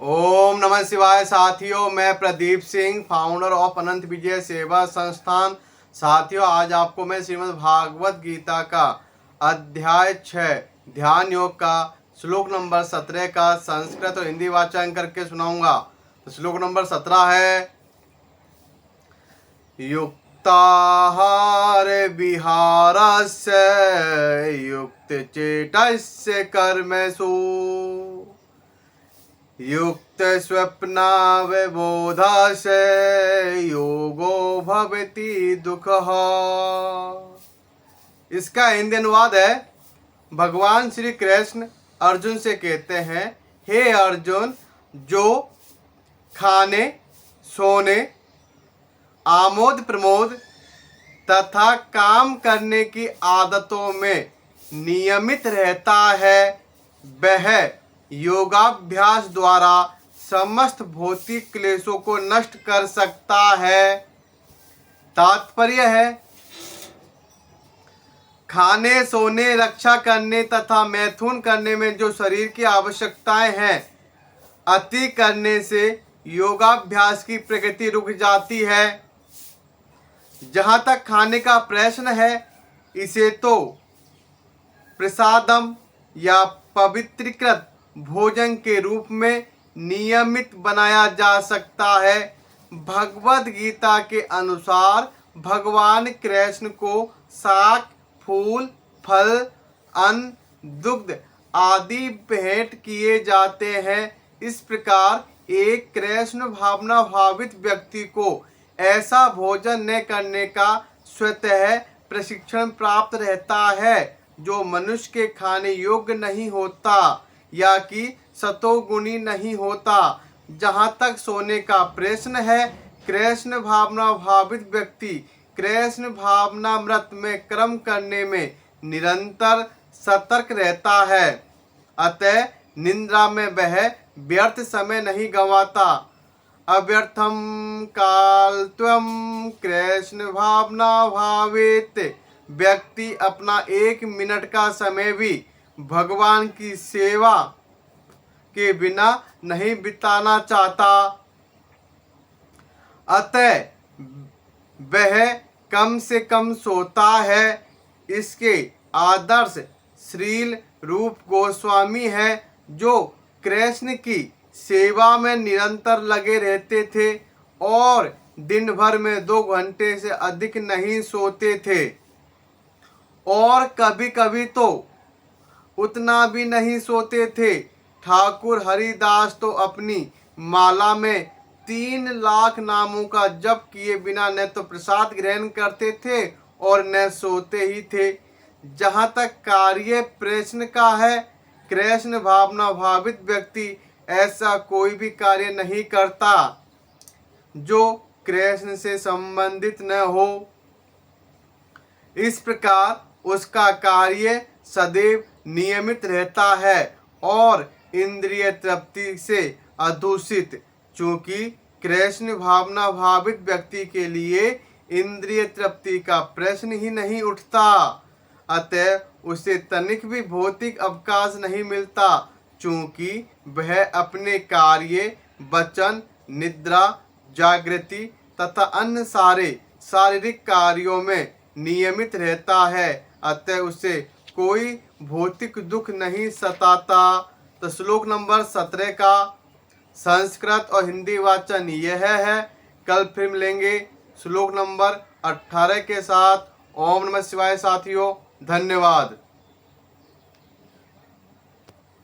ओम नमः शिवाय साथियों, मैं प्रदीप सिंह, फाउंडर ऑफ अनंत विजय सेवा संस्थान। साथियों, आज आपको मैं श्रीमद् भागवत गीता का अध्याय 6 ध्यान योग का श्लोक नंबर 17 का संस्कृत और हिंदी वाचन करके सुनाऊंगा। तो श्लोक नंबर 17 है, युक्ताहार विहारस्य युक्त चेतस्य कर्मसु युक्त स्वप्नावबोधस्य योगो भवति दुःखः। इसका हिंदी अनुवाद है, भगवान श्री कृष्ण अर्जुन से कहते हैं, हे अर्जुन, जो खाने, सोने, आमोद प्रमोद तथा काम करने की आदतों में नियमित रहता है, वह योगाभ्यास द्वारा समस्त भौतिक क्लेशों को नष्ट कर सकता है। तात्पर्य है, खाने, सोने, रक्षा करने तथा मैथुन करने में जो शरीर की आवश्यकताएं हैं, अति करने से योगाभ्यास की प्रगति रुक जाती है। जहाँ तक खाने का प्रश्न है, इसे तो प्रसादम या पवित्रीकृत भोजन के रूप में नियमित बनाया जा सकता है। भगवद गीता के अनुसार भगवान कृष्ण को शाक, फूल, फल, अन्न, दुग्ध आदि भेंट किए जाते हैं। इस प्रकार एक कृष्ण भावना भावित व्यक्ति को ऐसा भोजन न करने का स्वतः प्रशिक्षण प्राप्त रहता है जो मनुष्य के खाने योग्य नहीं होता या कि सतोगुणी नहीं होता। जहाँ तक सोने का प्रश्न है, कृष्ण भावना भावित व्यक्ति कृष्ण भावनामृत में कर्म करने में निरंतर सतर्क रहता है, अतः निद्रा में वह व्यर्थ समय नहीं गंवाता। अव्यर्थम कालत्वम कृष्ण भावना भावित व्यक्ति अपना 1 मिनट का समय भी भगवान की सेवा के बिना नहीं बिताना चाहता, अतः वह कम से कम सोता है। इसके आदर्श श्रील रूप गोस्वामी है, जो कृष्ण की सेवा में निरंतर लगे रहते थे और दिन भर में 2 घंटे से अधिक नहीं सोते थे, और कभी कभी तो उतना भी नहीं सोते थे। ठाकुर हरिदास तो अपनी माला में 3 लाख नामों का जप किए बिना न तो प्रसाद ग्रहण करते थे और न सोते ही थे। जहाँ तक कार्य प्रश्न का है, कृष्ण भावना भावित व्यक्ति ऐसा कोई भी कार्य नहीं करता जो कृष्ण से संबंधित न हो। इस प्रकार उसका कार्य सदैव नियमित रहता है और इंद्रिय तृप्ति से अदूषित। चूंकि कृष्ण भावना भावित व्यक्ति के लिए इंद्रिय तृप्ति का प्रश्न ही नहीं उठता, अतः उसे तनिक भी भौतिक अवकाश नहीं मिलता। चूंकि वह अपने कार्य, वचन, निद्रा, जागृति तथा अन्य सारे शारीरिक कार्यों में नियमित रहता है, अतः उसे कोई भौतिक दुख नहीं सताता। तो श्लोक नंबर 17 का संस्कृत और हिंदी वाचन यह है। कल फिर मिलेंगे श्लोक नंबर 18 के साथ। ओम नमः शिवाय साथियों, धन्यवाद।